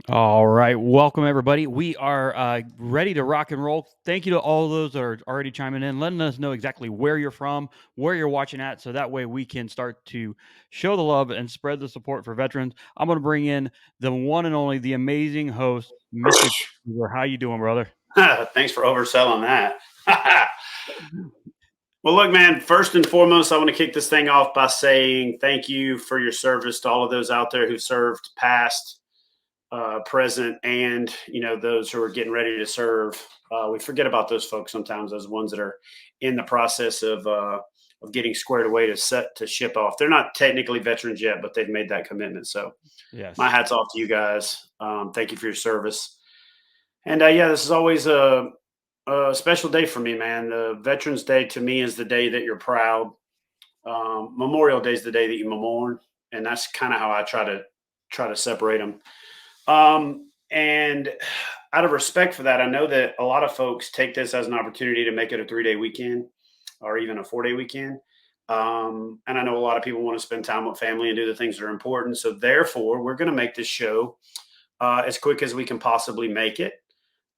All right. Welcome, everybody. We are ready to rock and roll. Thank you to all those that are already chiming in, letting us know exactly where you're from, where you're watching at, so that way we can start to show the love and spread the support for veterans. I'm going to bring in the one and only, the amazing host, Mr. Hoover. How you doing, brother? Thanks for overselling that. Well, look, man, first and foremost, I want to kick this thing off by saying thank you for your service to all of those out there who served past, present, and, those who are getting ready to serve. We forget about those folks sometimes, those ones that are in the process of getting squared away to set to ship off. They're not technically veterans yet, but they've made that commitment. So my Yes. hat's off to you guys. Thank you for your service. And yeah, this is always a special day for me, man. The Veterans Day to me is the day that you're proud. Memorial Day is the day that you mourn, and that's kind of how I try to separate them. And out of respect for that, I know that a lot of folks take this as an opportunity to make it a 3 day weekend or even a 4 day weekend. And I know a lot of people want to spend time with family and do the things that are important. So therefore, we're going to make this show as quick as we can possibly make it.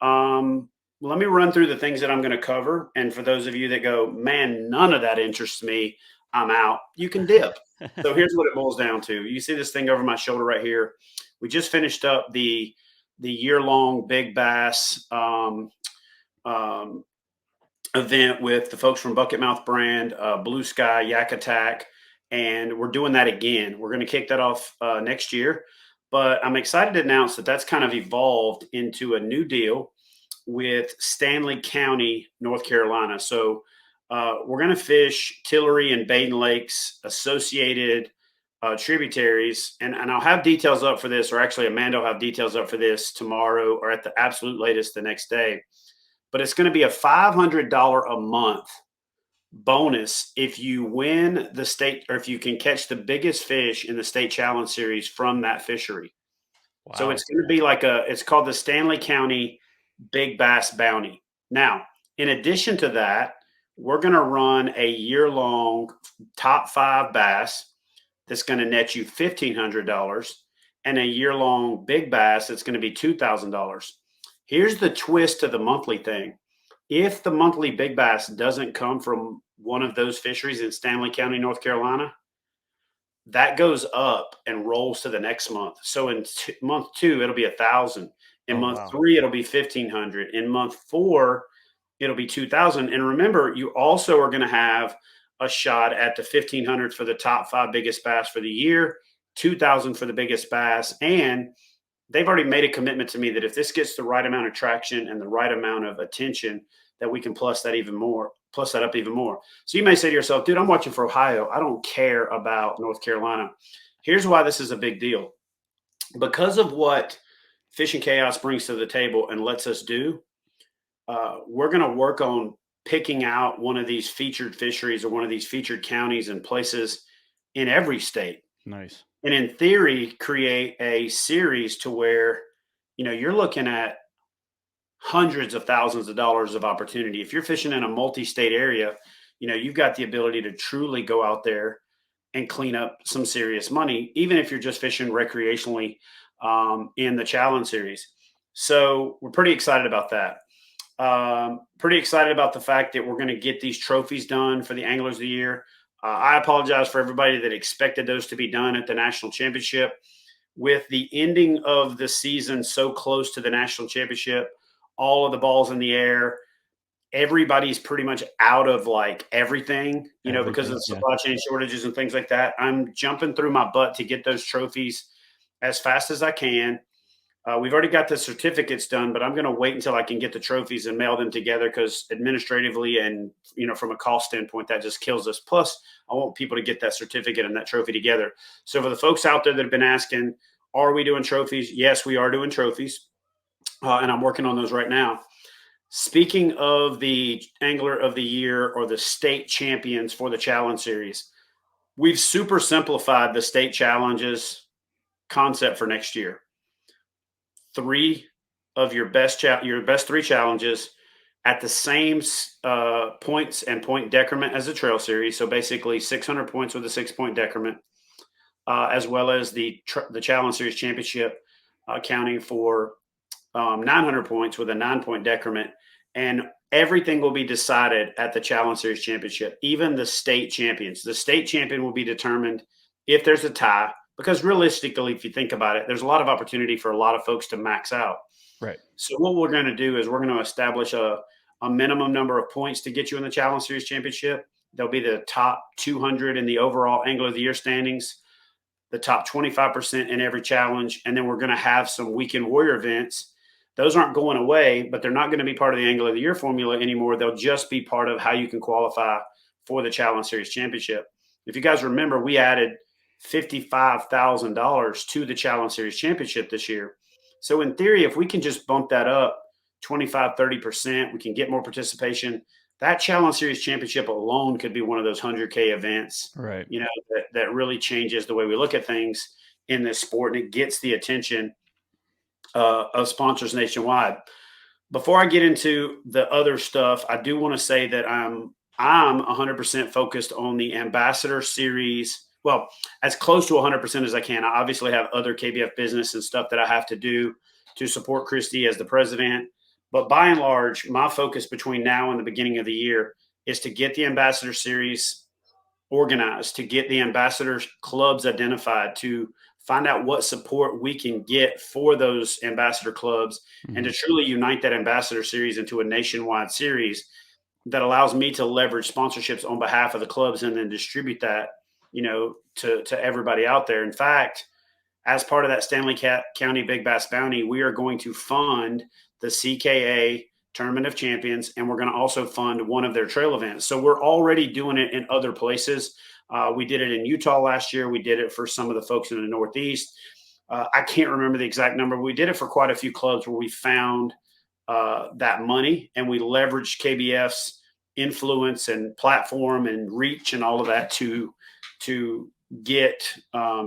Um, Let me run through the things that I'm going to cover. And for those of you that go, man, none of that interests me, I'm out, you can dip. So here's what it boils down to. You see this thing over my shoulder right here. We just finished up the year long Big Bass um, event with the folks from Bucket Mouth Brand, Blue Sky, Yak Attack, and we're doing that again. We're going to kick that off next year. But I'm excited to announce that that's kind of evolved into a new deal with Stanley County, North Carolina. So we're going to fish Tillery and Baden Lakes associated tributaries. And I'll have details up for this, or actually, Amanda will have details up for this tomorrow or at the absolute latest the next day. But it's going to be a $500 a month bonus if you win the state or if you can catch the biggest fish in the state challenge series from that fishery. So Wow. it's going to be it's called the Stanley County Big Bass Bounty. Now, in addition to that, we're going to run a year long top five bass that's going to net you $1,500 and a year long big bass that's going to be $2,000. Here's the twist to the monthly thing. If the monthly big bass doesn't come from one of those fisheries in Stanley County, North Carolina, that goes up and rolls to the next month. So in month two, it'll be 1,000. In Oh, month wow. three, it'll be 1,500. In month four, it'll be 2,000. And remember, you also are going to have a shot at the 1,500 for the top five biggest bass for the year, 2,000 for the biggest bass, and they've already made a commitment to me that if this gets the right amount of traction and the right amount of attention, that we can plus that up even more. So you may say to yourself, dude, I'm watching for Ohio. I don't care about North Carolina. Here's why this is a big deal. Because of what Fishing Chaos brings to the table and lets us do, we're going to work on picking out one of these featured fisheries or one of these featured counties and places in every state, Nice. and in theory create a series to where you're looking at hundreds of thousands of dollars of opportunity. If you're fishing in a multi-state area, you've got the ability to truly go out there and clean up some serious money, even if you're just fishing recreationally in the challenge series. So we're pretty excited about that. Pretty excited about the fact that we're going to get these trophies done for the Anglers of the Year. I apologize for everybody that expected those to be done at the national championship. With the ending of the season so close to the national championship, all of the balls in the air, everybody's pretty much out of like everything, because of Everything. the Yeah. supply chain shortages and things like that. I'm jumping through my butt to get those trophies as fast as I can. We've already got the certificates done, but I'm going to wait until I can get the trophies and mail them together because administratively and from a cost standpoint, that just kills us. Plus, I want people to get that certificate and that trophy together. So for the folks out there that have been asking, are we doing trophies? Yes, we are doing trophies, and I'm working on those right now. Speaking of the Angler of the Year or the state champions for the Challenge Series, we've super simplified the state challenges concept for next year. Three of your best three challenges at the same points and point decrement as the Trail Series. So basically, 600 points with a 6 point decrement, as well as the Challenge Series championship. accounting for 900 points with a 9 point decrement. And everything will be decided at the Challenge Series Championship, even the state champions. The state champion will be determined if there's a tie, because realistically, if you think about it, there's a lot of opportunity for a lot of folks to max out. Right. So what we're going to do is we're going to establish a minimum number of points to get you in the Challenge Series Championship. They'll be the top 200 in the overall Angler of the Year standings, the top 25% in every challenge, and then we're going to have some weekend warrior events. Those aren't going away, but they're not going to be part of the Angler of the Year formula anymore. They'll just be part of how you can qualify for the Challenge Series Championship. If you guys remember, we added $55,000 to the Challenge Series Championship this year. So in theory, if we can just bump that up 25, 30%, we can get more participation. That Challenge Series Championship alone could be one of those 100K events, Right. that really changes the way we look at things in this sport, and it gets the attention of sponsors nationwide. Before I get into the other stuff, I do want to say that I'm 100% focused on the Ambassador Series. Well, as close to 100% as I can. I obviously have other KBF business and stuff that I have to do to support Christy as the president. But by and large, my focus between now and the beginning of the year is to get the Ambassador Series organized, to get the ambassadors clubs identified, to find out what support we can get for those ambassador clubs, and to Mhm. truly unite that ambassador series into a nationwide series that allows me to leverage sponsorships on behalf of the clubs and then distribute that, to everybody out there. In fact, as part of that Stanley County Big Bass Bounty, we are going to fund the CKA Tournament of Champions, and we're going to also fund one of their trail events. So we're already doing it in other places. We did it in Utah last year. We did it for some of the folks in the Northeast. I can't remember the exact number. We did it for quite a few clubs where we found that money, and we leveraged KBF's influence and platform and reach and all of that to get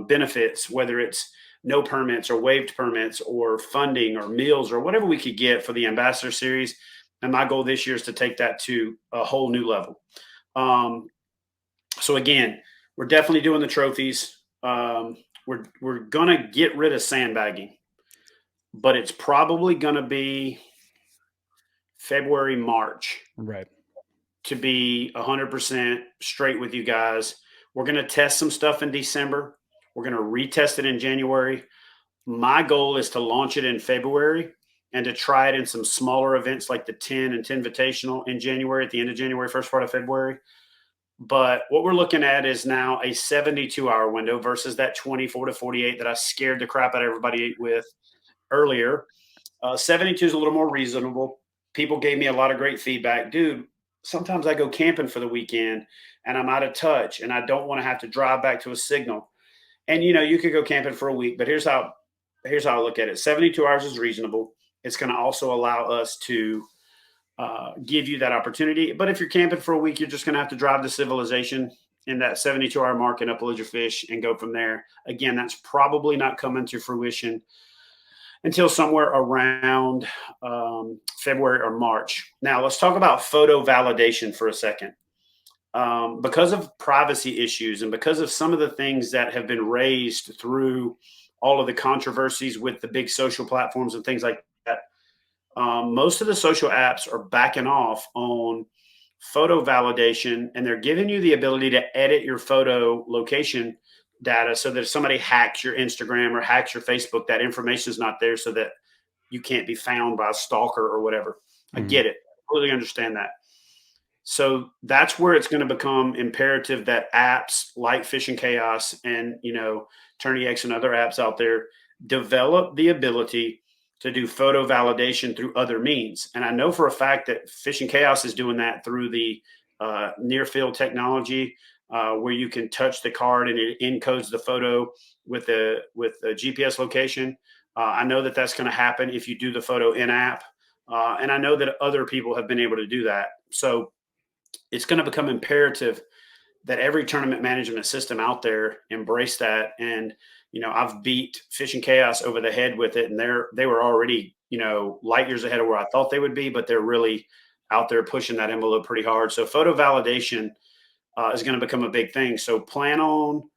benefits, whether it's no permits or waived permits or funding or meals or whatever we could get for the Ambassador Series. And my goal this year is to take that to a whole new level. So again, we're definitely doing the trophies. We're gonna get rid of sandbagging, but it's probably gonna be February, March Right. to be 100% straight with you guys. We're going to test some stuff in December. We're going to retest it in January. My goal is to launch it in February and to try it in some smaller events like the 10 and 10 Invitational in January, at the end of January, first part of February. But what we're looking at is now a 72-hour window versus that 24 to 48 that I scared the crap out of everybody with earlier. 72 is a little more reasonable. People gave me a lot of great feedback. Dude, sometimes I go camping for the weekend and I'm out of touch and I don't want to have to drive back to a signal. And you could go camping for a week, but here's how I look at it. 72 hours is reasonable. It's going to also allow us to give you that opportunity. But if you're camping for a week, you're just going to have to drive to civilization in that 72-hour mark and upload your fish and go from there. Again, that's probably not coming to fruition until somewhere around February or March. Now, let's talk about photo validation for a second. Because of privacy issues and because of some of the things that have been raised through all of the controversies with the big social platforms and things like that, most of the social apps are backing off on photo validation, and they're giving you the ability to edit your photo location data so that if somebody hacks your Instagram or hacks your Facebook, that information is not there so that you can't be found by a stalker or whatever. I Mhm. get it. Completely understand that. So that's where it's going to become imperative that apps like Fishing Chaos and, Tourney X and other apps out there develop the ability to do photo validation through other means. And I know for a fact that Fishing Chaos is doing that through the near field technology, where you can touch the card and it encodes the photo with the GPS location. I know that that's going to happen if you do the photo in app. And I know that other people have been able to do that. So it's going to become imperative that every tournament management system out there embrace that. And I've beat Fishing Chaos over the head with it, and they were already light years ahead of where I thought they would be, but they're really out there pushing that envelope pretty hard. So photo validation is going to become a big thing. So plan on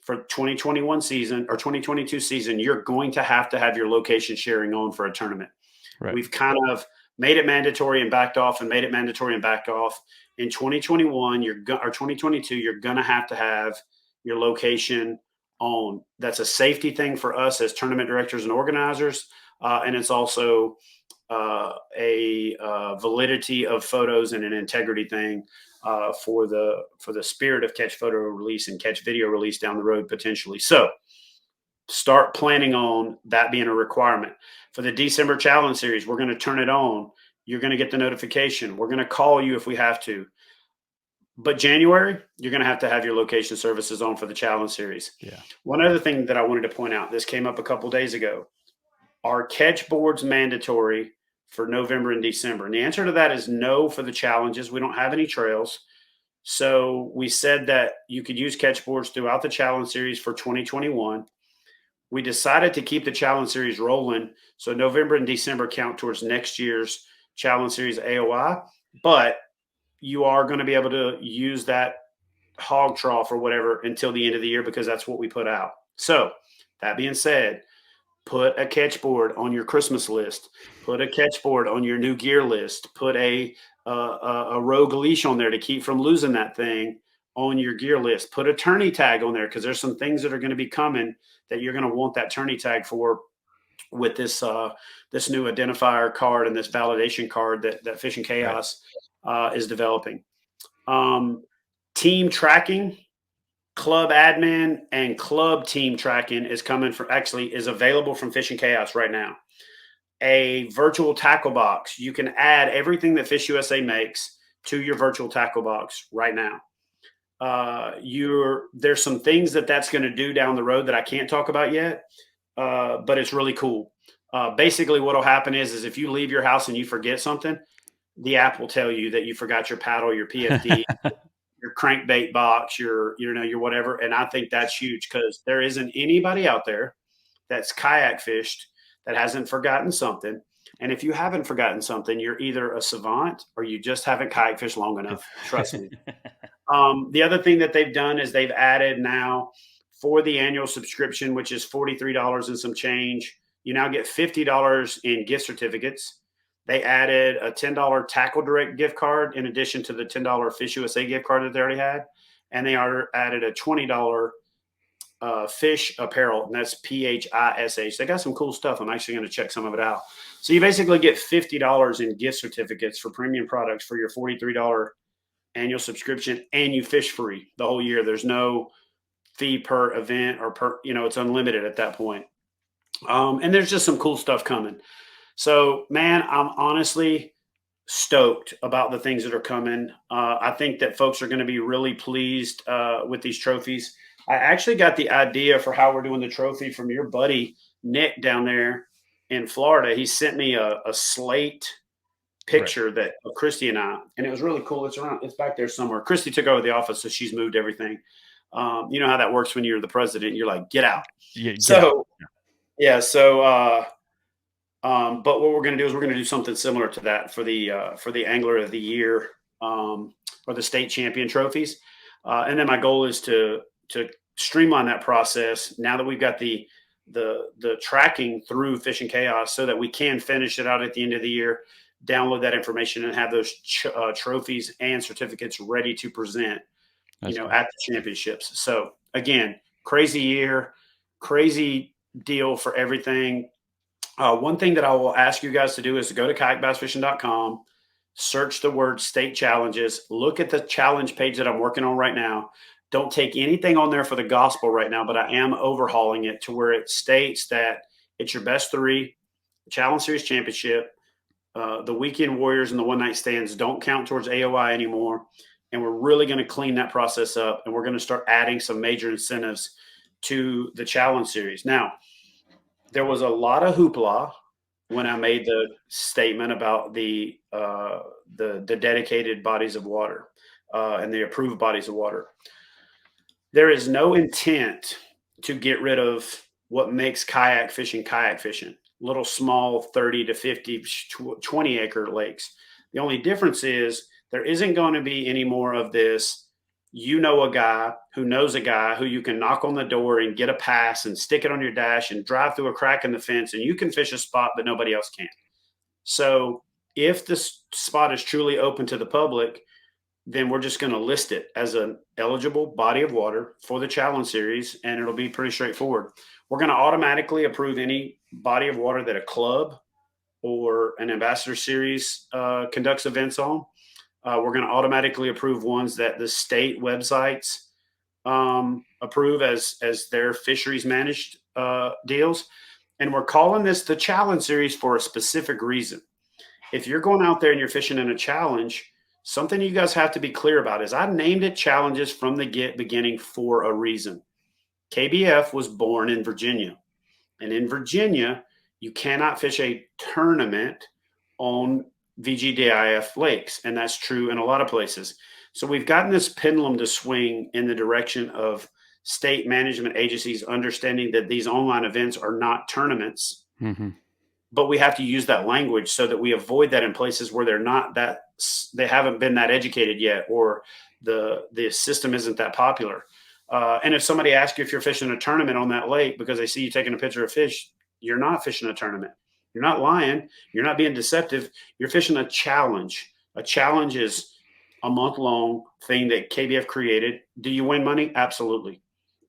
for 2021 season or 2022 season, you're going to have your location sharing on for a tournament. Right. We've kind of made it mandatory and backed off and made it mandatory and backed off. In 2021, or 2022, you're going to have your location on. That's a safety thing for us as tournament directors and organizers. And it's also a validity of photos and an integrity thing for the spirit of catch photo release and catch video release down the road potentially. So start planning on that being a requirement for the December Challenge Series. We're going to turn it on. You're going to get the notification. We're going to call you if we have to. But January, you're going to have your location services on for the Challenge Series. Yeah. One other thing that I wanted to point out, this came up a couple days ago. Are catch boards mandatory for November and December? And the answer to that is no for the challenges. We don't have any trails. So we said that you could use catch boards throughout the Challenge Series for 2021. We decided to keep the Challenge Series rolling. So November and December count towards next year's Challenge Series AOI. But you are going to be able to use that hog trough or whatever until the end of the year because that's what we put out. So that being said, put a catch board on your Christmas list. Put a catch board on your new gear list. Put a rogue leash on there to keep from losing that thing on your gear list. Put a tourney tag on there because there's some things that are going to be coming that you're going to want that tourney tag for with this this new identifier card and this validation card that Fishing Chaos is developing. Team tracking, club admin, and club team tracking is available from Fishing Chaos right now. A virtual tackle box. You can add everything that Fish USA makes to your virtual tackle box right now. There's some things that's going to do down the road that I can't talk about yet, but it's really cool. Basically, what will happen is if you leave your house and you forget something, the app will tell you that you forgot your paddle, your PFD, your crankbait box, your whatever. And I think that's huge because there isn't anybody out there that's kayak fished that hasn't forgotten something. And if you haven't forgotten something, you're either a savant or you just haven't kayak fished long enough. Trust me. The other thing that they've done is they've added now for the annual subscription, which is $43 and some change, you now get $50 in gift certificates. They added a $10 Tackle Direct gift card in addition to the $10 Fish USA gift card that they already had. And they added a $20 fish apparel, and that's PHISH. They got some cool stuff. I'm actually going to check some of it out. So you basically get $50 in gift certificates for premium products for your $43 annual subscription, and you fish free the whole year. There's no fee per event or it's unlimited at that point. And there's just some cool stuff coming. So, man, I'm honestly stoked about the things that are coming. I think that folks are going to be really pleased with these trophies. I actually got the idea for how we're doing the trophy from your buddy Nick down there in Florida. He sent me a slate picture of Christy and I, and it was really cool. It's back there somewhere. Christy took over the office, so she's moved everything. You know how that works when you're the president. You're like, get out. Yeah. So, but what we're going to do is we're going to do something similar to that for the Angler of the Year or the state champion trophies. And then my goal is to streamline that process now that we've got the tracking through Fishing Chaos so that we can finish it out at the end of the year, download that information, and have those trophies and certificates ready to present, at the championships. So again, crazy year, crazy deal for everything. One thing that I will ask you guys to do is to go to kayakbassfishing.com, search the word state challenges, look at the challenge page that I'm working on right now. Don't take anything on there for the gospel right now, but I am overhauling it to where it states that it's your best three, Challenge Series Championship, the Weekend Warriors and the one night stands don't count towards AOI anymore. And we're really going to clean that process up, and we're going to start adding some major incentives to the Challenge Series. Now, there was a lot of hoopla when I made the statement about the dedicated bodies of water and the approved bodies of water. There is no intent to get rid of what makes kayak fishing, little small 30 to 50, 20 acre lakes. The only difference is there isn't going to be any more of this, you know a guy who knows a guy who you can knock on the door and get a pass and stick it on your dash and drive through a crack in the fence, and you can fish a spot, but nobody else can. So if this spot is truly open to the public, then we're just going to list it as an eligible body of water for the challenge series, and it'll be pretty straightforward. We're going to automatically approve any body of water that a club or an ambassador series conducts events on. We're going to automatically approve ones that the state websites approve as their fisheries managed deals. And we're calling this the challenge series for a specific reason. If you're going out there and you're fishing in a challenge, something you guys have to be clear about is I named it challenges from the beginning for a reason. KBF was born in Virginia. And in Virginia, you cannot fish a tournament on VGDIF lakes. And that's true in a lot of places. So we've gotten this pendulum to swing in the direction of state management agencies understanding that these online events are not tournaments. Mm-hmm. But we have to use that language so that we avoid that in places where they're not that, they haven't been that educated yet, or the system isn't that popular. And if somebody asks you if you're fishing a tournament on that lake because they see you taking a picture of fish, you're not fishing a tournament. You're not lying. You're not being deceptive. You're fishing a challenge. A challenge is a month-long thing that KBF created. Do you win money? Absolutely.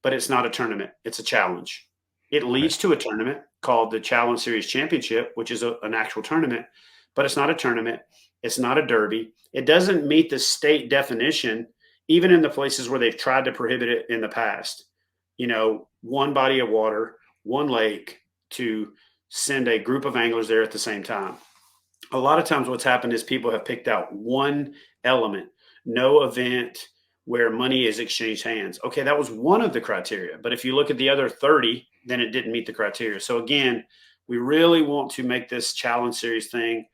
But it's not a tournament. It's a challenge. It leads to a tournament called the Challenge Series Championship, which is an actual tournament, but it's not a tournament. It's not a derby. It doesn't meet the state definition, even in the places where they've tried to prohibit it in the past. You know, one body of water, one lake to send a group of anglers there at the same time. A lot of times what's happened is people have picked out one element, no event where money is exchanged hands. Okay, that was one of the criteria. But if you look at the other 30, then it didn't meet the criteria. So again, we really want to make this challenge series thing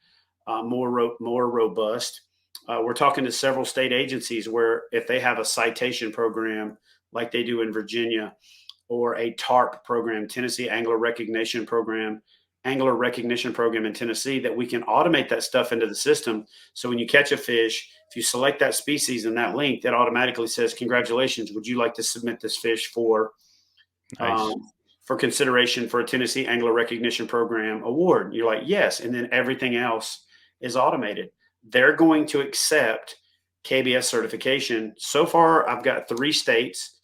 more robust. We're talking to several state agencies where if they have a citation program like they do in Virginia, or a TARP program, Tennessee Angler Recognition Program, angler recognition program in Tennessee, that we can automate that stuff into the system. So when you catch a fish, if you select that species and that link, that automatically says, congratulations, would you like to submit this fish Nice. for consideration for a Tennessee Angler Recognition Program award? You're like, yes. And then everything else is automated. They're going to accept KBS certification. So far, I've got 3 states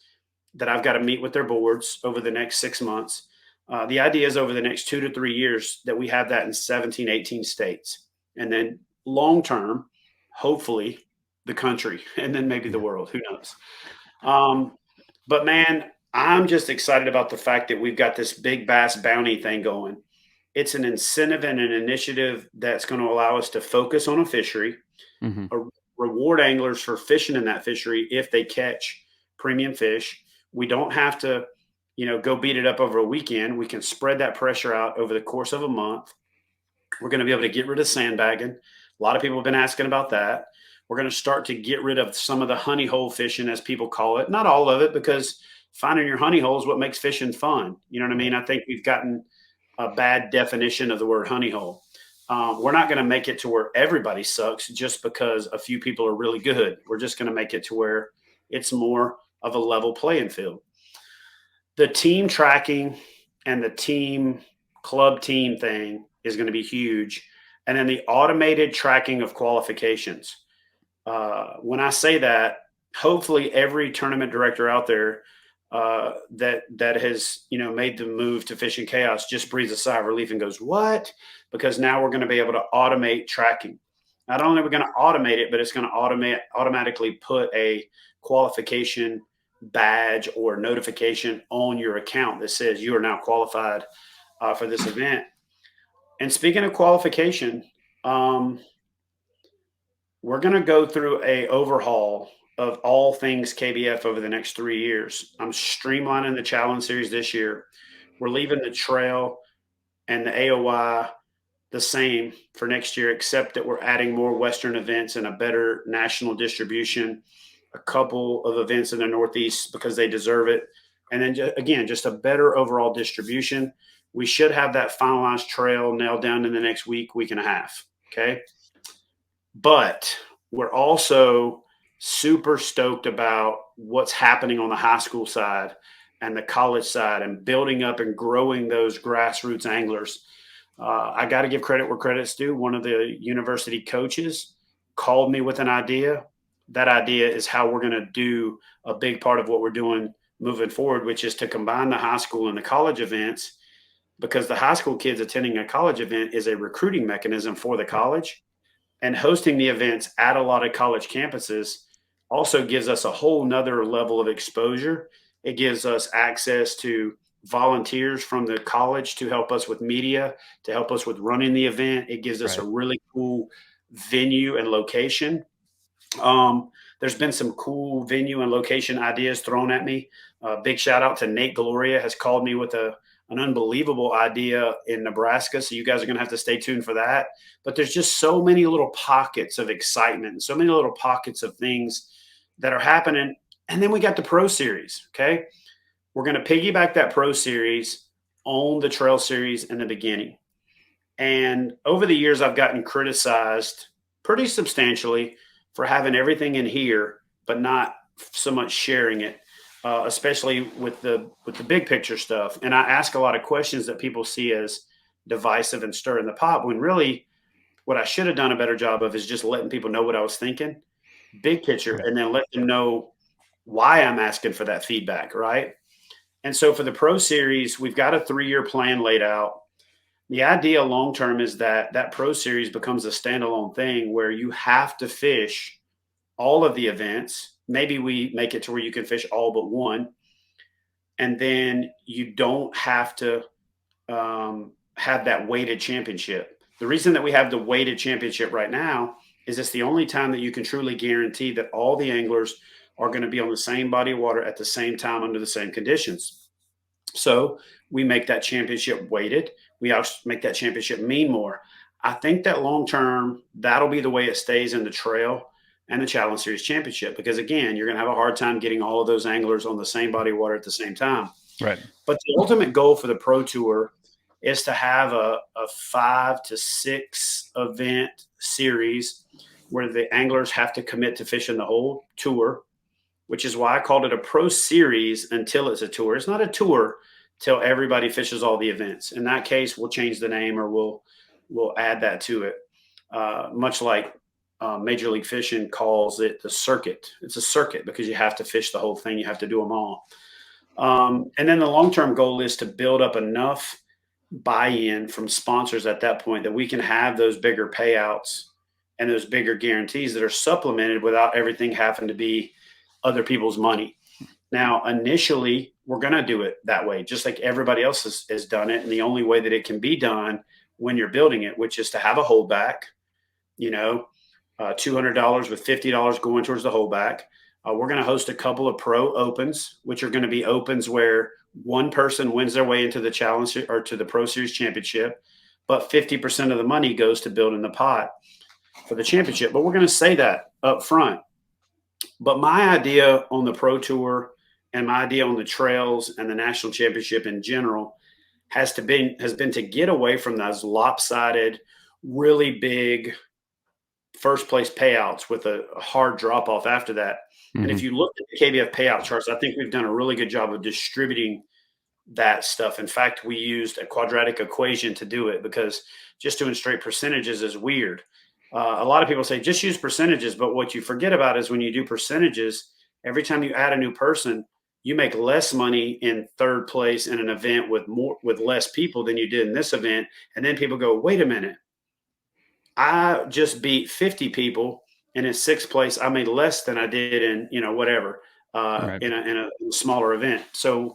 that I've got to meet with their boards over the next 6 months. The idea is over the next 2 to 3 years that we have that in 17, 18 states. And then long term, hopefully the country, and then maybe the world, who knows? But man, I'm just excited about the fact that we've got this big bass bounty thing going. It's an incentive and an initiative that's going to allow us to focus on a fishery, Mm-hmm. reward anglers for fishing in that fishery if they catch premium fish. We don't have to, go beat it up over a weekend. We can spread that pressure out over the course of a month. We're going to be able to get rid of sandbagging. A lot of people have been asking about that. We're going to start to get rid of some of the honey hole fishing, as people call it. Not all of it, because finding your honey hole is what makes fishing fun. You know what I mean? I think we've gotten a bad definition of the word honey hole. We're not going to make it to where everybody sucks just because a few people are really good. We're just going to make it to where it's more of a level playing field. The team tracking and the club team thing is going to be huge. And then the automated tracking of qualifications. When I say that, hopefully every tournament director out there that has made the move to Fishing Chaos just breathes a sigh of relief and goes, what? Because now we're going to be able to automate tracking. Not only are we going to automate it, but it's going to automatically put a qualification badge or notification on your account that says you are now qualified for this event. And speaking of qualification, we're going to go through a overhaul of all things KBF over the next 3 years. I'm streamlining the challenge series this year. We're leaving the trail and the AOY the same for next year, except that we're adding more Western events and a better national distribution, a couple of events in the Northeast because they deserve it. And then again, just a better overall distribution. We should have that finalized trail nailed down in the next week and a half. Okay. But we're also super stoked about what's happening on the high school side and the college side and building up and growing those grassroots anglers. I got to give credit where credit's due. One of the university coaches called me with an idea. That idea is how we're going to do a big part of what we're doing moving forward, which is to combine the high school and the college events, because the high school kids attending a college event is a recruiting mechanism for the Right. college. And hosting the events at a lot of college campuses also gives us a whole nother level of exposure. It gives us access to volunteers from the college to help us with media, to help us with running the event. It gives us a Right. really cool venue and location. There's been some cool venue and location ideas thrown at me. Big shout out to Nate Gloria has called me with an unbelievable idea in Nebraska. So you guys are going to have to stay tuned for that. But there's just so many little pockets of excitement and so many little pockets of things that are happening. And then we got the Pro Series. Okay. We're going to piggyback that Pro Series on the Trail Series in the beginning. And over the years, I've gotten criticized pretty substantially for having everything in here, but not so much sharing it, especially with the big picture stuff. And I ask a lot of questions that people see as divisive and stirring the pot. When really, what I should have done a better job of is just letting people know what I was thinking, big picture, Right. and then let them know why I'm asking for that feedback, right? And so for the Pro Series, we've got a 3-year plan laid out. The idea long term is that that Pro Series becomes a standalone thing where you have to fish all of the events. Maybe we make it to where you can fish all but one, and then you don't have to have that weighted championship. The reason that we have the weighted championship right now is it's the only time that you can truly guarantee that all the anglers are going to be on the same body of water at the same time under the same conditions. So we make that championship weighted. We also make that championship mean more. I think that long term, that'll be the way it stays in the trail and the Challenge Series championship. Because again, you're going to have a hard time getting all of those anglers on the same body of water at the same time. Right. But the ultimate goal for the Pro Tour is to have a 5 to 6 event series where the anglers have to commit to fishing the whole tour, which is why I called it a Pro Series until it's a tour. It's not a tour till everybody fishes all the events. In that case, we'll change the name or we'll add that to it. Much like Major League Fishing calls it the circuit. It's a circuit because you have to fish the whole thing. You have to do them all. And then the long term goal is to build up enough buy-in from sponsors at that point that we can have those bigger payouts and those bigger guarantees that are supplemented without everything having to be other people's money. Now, initially, we're going to do it that way, just like everybody else has done it. And the only way that it can be done when you're building it, which is to have a holdback, you know, $200 with $50 going towards the holdback. We're going to host a couple of pro opens, which are going to be opens where one person wins their way into the challenge or to the Pro Series championship, but 50% of the money goes to building the pot for the championship. But we're going to say that up front. But my idea on the Pro Tour and my idea on the trails and the national championship in general has been to get away from those lopsided, really big first place payouts with a hard drop off after that. And if Mm-hmm. you look at the KBF payout charts, I think we've done a really good job of distributing that stuff. In fact, we used a quadratic equation to do it because just doing straight percentages is weird. A lot of people say just use percentages, but what you forget about is when you do percentages, every time you add a new person, you make less money in third place in an event with less people than you did in this event. And then people go, wait a minute, I just beat 50 people, and in sixth place, I made less than I did in whatever Right. in a smaller event. So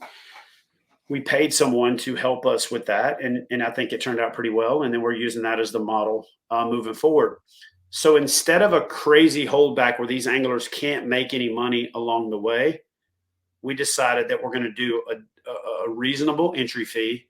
we paid someone to help us with that, and I think it turned out pretty well. And then we're using that as the model moving forward. So instead of a crazy holdback where these anglers can't make any money along the way, we decided that we're going to do a reasonable entry fee,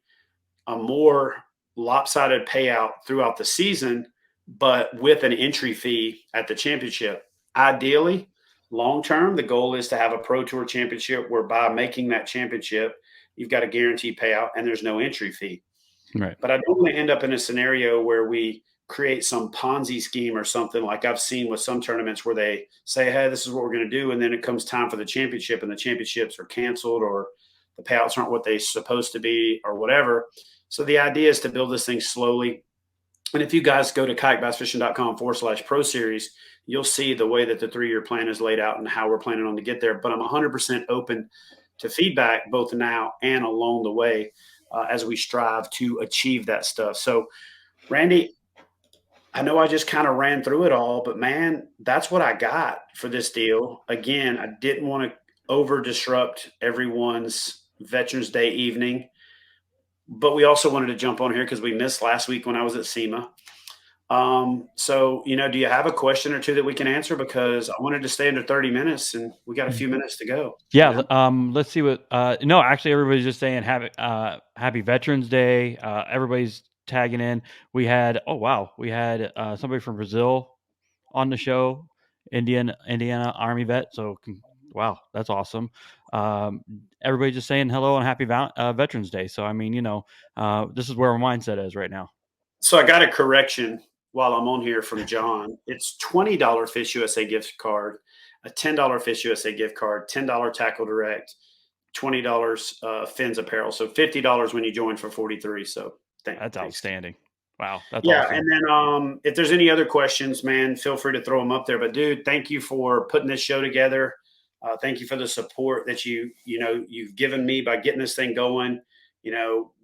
a more lopsided payout throughout the season, but with an entry fee at the championship. Ideally, long term, the goal is to have a Pro Tour championship where by making that championship, you've got a guaranteed payout and there's no entry fee. Right. But I don't want to end up in a scenario where we create some Ponzi scheme or something like I've seen with some tournaments where they say, "Hey, this is what we're going to do," and then it comes time for the championship, and the championships are canceled, or the payouts aren't what they're supposed to be, or whatever. So the idea is to build this thing slowly. And if you guys go to kayakbassfishing.com/pro series, you'll see the way that the 3-year plan is laid out and how we're planning on to get there. But I'm 100% open to feedback both now and along the way as we strive to achieve that stuff. So, Randy, I know I just kind of ran through it all, but man, that's what I got for this deal. Again, I didn't want to over disrupt everyone's Veterans Day evening, but we also wanted to jump on here because we missed last week when I was at SEMA. So, do you have a question or two that we can answer? Because I wanted to stay under 30 minutes and we got a few minutes to go. Yeah, let's see what no, actually everybody's just saying happy Veterans Day. Everybody's tagging in. We had somebody from Brazil on the show, Indiana Army vet. So wow, that's awesome. Everybody's just saying hello and happy Veterans Day. So I mean, this is where our mindset is right now. So I got a correction while I'm on here from John. It's $20 Fish USA gift card, a $10 Fish USA gift card, $10 Tackle Direct, $20 Fins Apparel. So $50 when you join for 43. So That's thanks. outstanding. Wow, that's Yeah, awesome. and then if there's any other questions, man, feel free to throw them up there. But dude, thank you for putting this show together. Thank you for the support that you've given me by getting this thing going.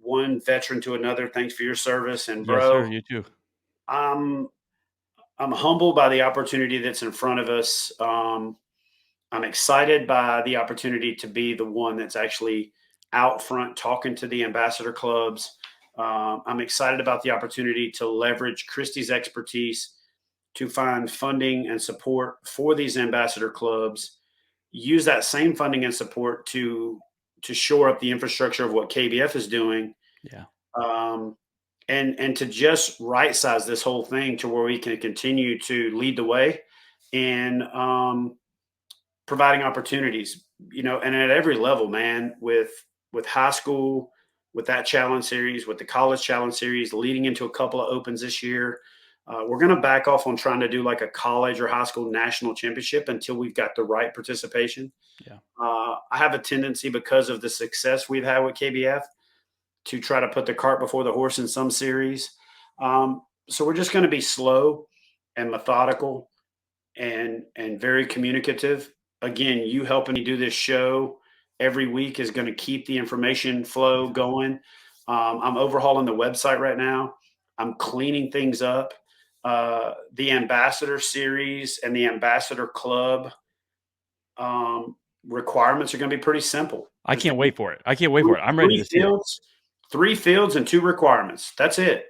One veteran to another. Thanks for your service, and Yes, sir. bro, You too. I'm I'm humbled by the opportunity that's in front of us. I'm excited by the opportunity to be the one that's actually out front talking to the ambassador clubs. I'm excited about the opportunity to leverage Christie's expertise to find funding and support for these ambassador clubs. Use that same funding and support to shore up the infrastructure of what KBF is doing, Yeah. um, and to just right size this whole thing to where we can continue to lead the way in providing opportunities, and at every level, man, with high school, with that challenge series, with the college challenge series, leading into a couple of opens this year. We're going to back off on trying to do like a college or high school national championship until we've got the right participation. Yeah. I have a tendency, because of the success we've had with KBF, to try to put the cart before the horse in some series. So we're just going to be slow and methodical and very communicative. Again, you helping me do this show every week is going to keep the information flow Yeah. going. I'm overhauling the website right now. I'm cleaning things up. The ambassador series and the ambassador club requirements are going to be pretty simple. I It's can't going to wait for it. I can't wait be for it. I'm ready to see it. three fields and two requirements. That's it.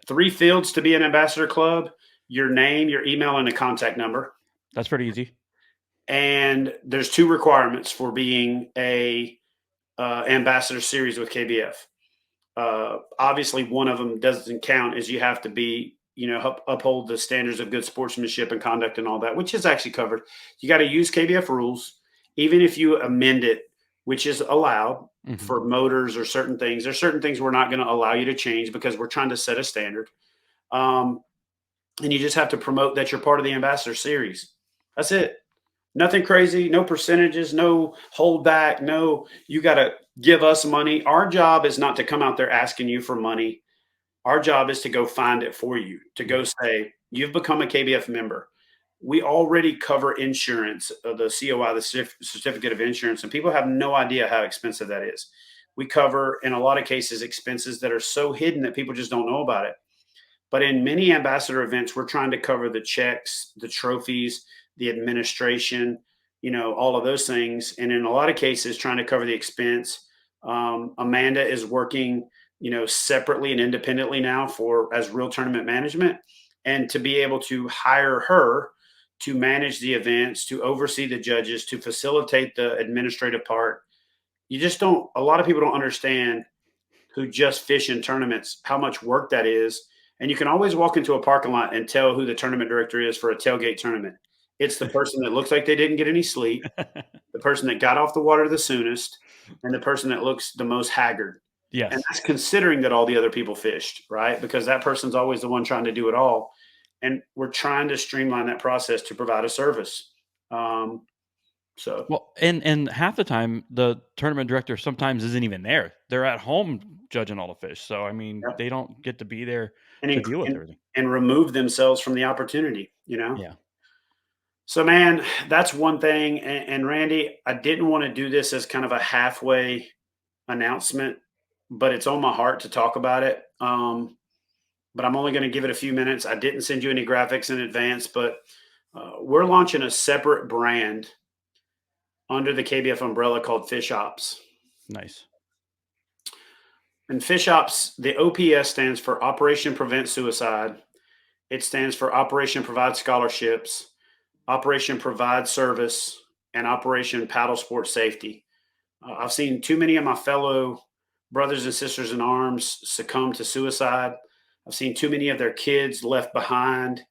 Three fields to be an ambassador club: your name, your email, and a contact number. That's pretty easy. And there's two requirements for being a ambassador series with KBF. Obviously, one of them doesn't count, as you have to be, uphold the standards of good sportsmanship and conduct and all that, which is actually covered. You got to use KBF rules, even if you amend it, which is allowed for motors or certain things. There's certain things we're not going to allow you to change because we're trying to set a standard. And you just have to promote that you're part of the ambassador series. That's it. Nothing crazy, no percentages, no holdback, no, you got to give us money. Our job is not to come out there asking you for money. Our job is to go find it for you, to go say, you've become a KBF member. We already cover insurance, the COI, the certificate of insurance, and people have no idea how expensive that is. We cover, in a lot of cases, expenses that are so hidden that people just don't know about it. But in many ambassador events, we're trying to cover the checks, the trophies, the administration, all of those things. And in a lot of cases, trying to cover the expense. Amanda is working, separately and independently now as real tournament management, and to be able to hire her to manage the events, to oversee the judges, to facilitate the administrative part. A lot of people don't understand, who just fish in tournaments, how much work that is. And you can always walk into a parking lot and tell who the tournament director is for a tailgate tournament. It's the person that looks like they didn't get any sleep, the person that got off the water the soonest, and the person that looks the most haggard. And Yes. that's considering that all the other people fished, right? Because that person's always the one trying to do it all. And we're trying to streamline that process to provide a service. Um, so, Well, and half the time, the tournament director sometimes isn't even there. They're at home judging all the fish. So, I mean, yep. they don't get to be there And, to inc- deal with and, everything. and remove themselves from the opportunity, you know? Yeah. So, man, that's one thing. And Randy, I didn't want to do this as kind of a halfway announcement, but it's on my heart to talk about it. But I'm only going to give it a few minutes. I didn't send you any graphics in advance, but we're launching a separate brand under the KBF umbrella called Fish Ops. Nice. And Fish Ops, the OPS stands for Operation Prevent Suicide. It stands for Operation Provide Scholarships, Operation Provide Service, and Operation Paddle Sport Safety. I've seen too many of my fellow brothers and sisters in arms succumb to suicide. I've seen too many of their kids left behind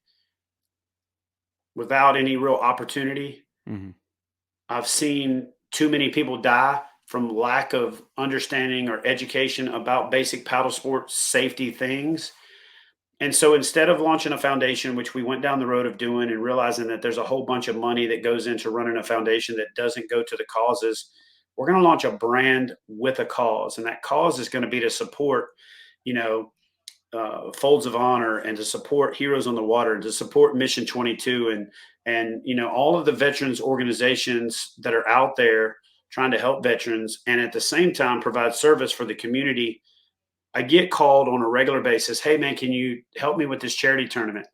without any real opportunity. Mhm. I've seen too many people die from lack of understanding or education about basic paddle sport safety things. And so instead of launching a foundation, which we went down the road of doing and realizing that there's a whole bunch of money that goes into running a foundation that doesn't go to the causes, we're going to launch a brand with a cause. And that cause is going to be to support, you know, folds of honor and to support heroes on the water and to support mission 22 and all of the veterans organizations that are out there trying to help veterans and at the same time provide service for the community. I get called on a regular basis, hey man, can you help me with this charity tournament?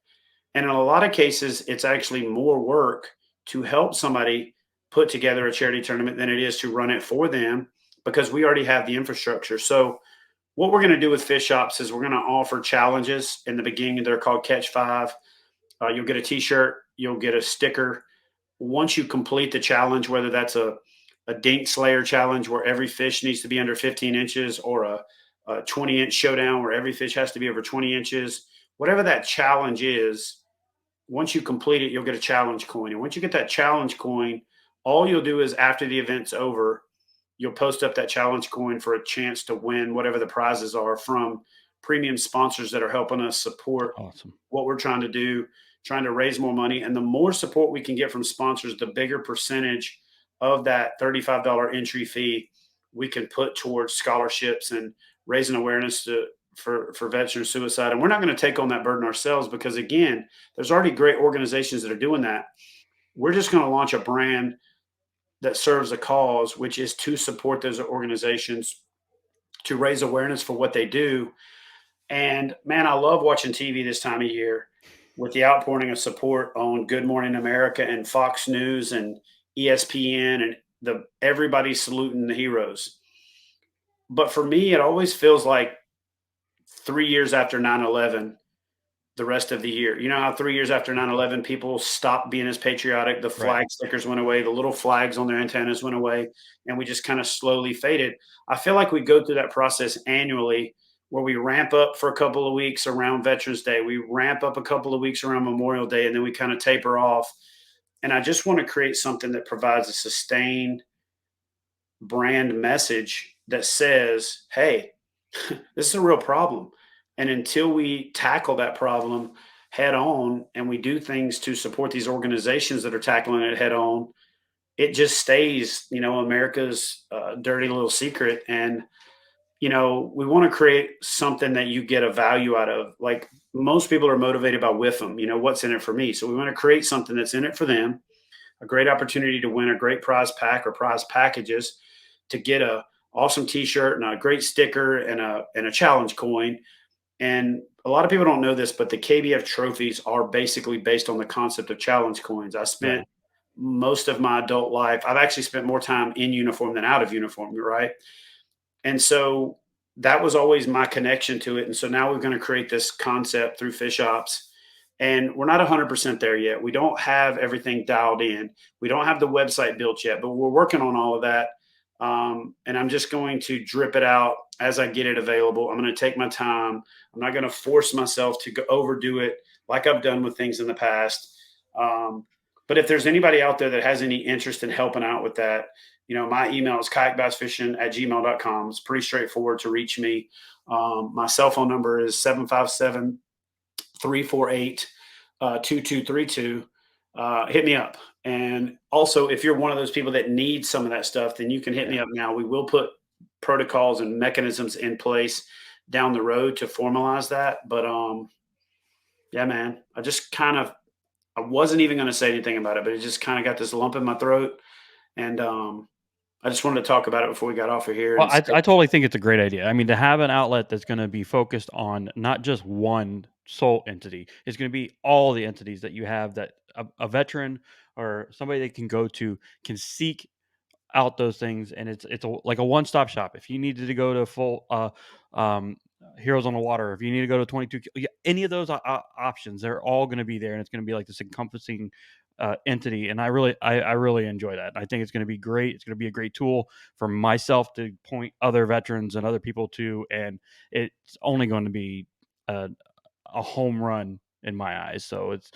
And in a lot of cases it's actually more work to help somebody put together a charity tournament than it is to run it for them because we already have the infrastructure. So what we're going to do with Fish Ops is we're going to offer challenges in the beginning. They're called Catch Five. You'll get a T-shirt, you'll get a sticker. Once you complete the challenge, whether that's a Dink Slayer challenge where every fish needs to be under 15 inches, or a 20-inch showdown where every fish has to be over 20 inches, whatever that challenge is, once you complete it, you'll get a challenge coin. And once you get that challenge coin, all you'll do is after the event's over, you'll post up that challenge coin for a chance to win whatever the prizes are from premium sponsors that are helping us support Awesome. what we're trying to do, trying to raise more money. And the more support we can get from sponsors, the bigger percentage of that $35 entry fee we can put towards scholarships and raising awareness for veteran suicide. And we're not going to take on that burden ourselves because, again, there's already great organizations that are doing that. We're just going to launch a brand that serves a cause, which is to support those organizations, to raise awareness for what they do. And man, I love watching TV this time of year with the outpouring of support on Good Morning America and Fox News and ESPN and the everybody saluting the heroes. But for me, it always feels like 3 years after 9/11, the rest of the year. You know how 3 years after 9/11, people stopped being as patriotic. The Right. flag stickers went away, the little flags on their antennas went away, and we just kind of slowly faded. I feel like we go through that process annually where we ramp up for a couple of weeks around Veterans Day, we ramp up a couple of weeks around Memorial Day, and then we kind of taper off. And I just want to create something that provides a sustained brand message that says, hey, this is a real problem. And until we tackle that problem head on and we do things to support these organizations that are tackling it head on, it just stays, America's dirty little secret. And, we want to create something that you get a value out of. Like most people are motivated by WIFM, what's in it for me. So we want to create something that's in it for them, a great opportunity to win a great prize pack or prize packages, to get a awesome t-shirt and a great sticker and a challenge coin. And a lot of people don't know this, but the KBF trophies are basically based on the concept of challenge coins. I spent Right. most of my adult life, I've actually spent more time in uniform than out of uniform, right? And so that was always my connection to it. And so now we're going to create this concept through Fish Ops. And we're not 100% there yet. We don't have everything dialed in. We don't have the website built yet, but we're working on all of that. And I'm just going to drip it out as I get it available. I'm going to take my time. I'm not going to force myself to overdo it like I've done with things in the past. But if there's anybody out there that has any interest in helping out with that, My email is kayakbassfishing@gmail.com. It's pretty straightforward to reach me. My cell phone number is 757-348 2232. Hit me up. And also, if you're one of those people that needs some of that stuff, then you can hit me Yeah. up now. We will put protocols and mechanisms in place down the road to formalize that. But yeah, man, I wasn't even going to say anything about it, but it just kind of got this lump in my throat, and I just wanted to talk about it before we got off of here Well, and I say, I totally think it's a great idea. I mean, to have an outlet that's gonna be focused on not just one sole entity, it's gonna be all the entities that you have that a veteran or somebody they can go to can seek out those things, and like a one-stop shop. If you needed to go to full um Heroes on the Water, if you need to go to 22, yeah, any of those options, they're all going to be there, and it's going to be like this encompassing entity. And I really enjoy that. I think it's going to be great. It's going to be a great tool for myself to point other veterans and other people to, and it's only going to be a, a home run in my eyes. So it's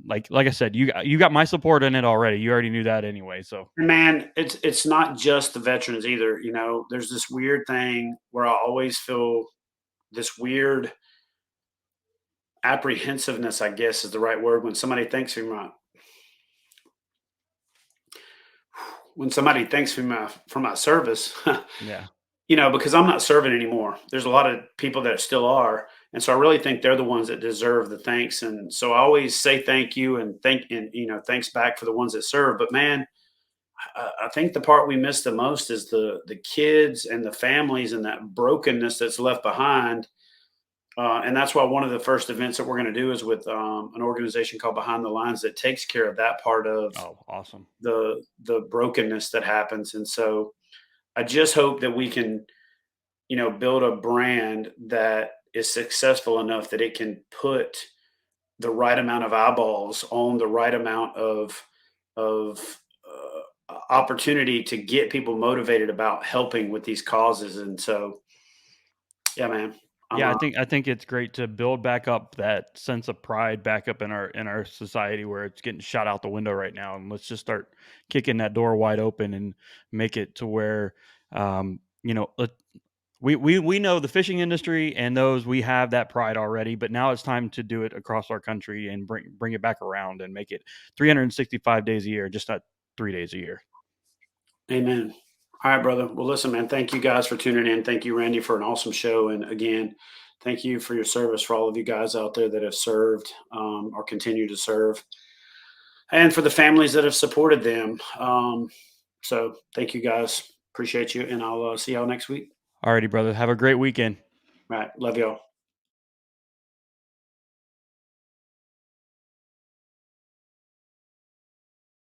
like I said, you got my support in it already. You already knew that anyway. So man, it's not just the veterans either. There's this weird thing where I always feel this weird apprehensiveness, I guess is the right word, when somebody thanks me for my service. yeah. Because I'm not serving anymore. There's a lot of people that still are, and so I really think they're the ones that deserve the thanks. And so I always say thank you and thanks back for the ones that serve. But man, I think the part we miss the most is the kids and the families and that brokenness that's left behind. And that's why one of the first events that we're going to do is with an organization called Behind the Lines that takes care of that part of Oh, awesome. the brokenness that happens. And so I just hope that we can, build a brand that is successful enough that it can put the right amount of eyeballs on the right amount of opportunity to get people motivated about helping with these causes. And so, yeah, man, I'm Yeah, I think it's great to build back up that sense of pride back up in our society where it's getting shot out the window right now, and let's just start kicking that door wide open and make it to where let, we know the fishing industry and those we have that pride already, but now it's time to do it across our country and bring it back around and make it 365 days a year, just not 3 days a year. Amen. All right, brother. Well, listen, man, thank you guys for tuning in. Thank you, Randy, for an awesome show. And again, thank you for your service for all of you guys out there that have served or continue to serve, and for the families that have supported them. So thank you guys. Appreciate you. And I'll see y'all next week. Alrighty, brother. Have a great weekend. All right. Love y'all.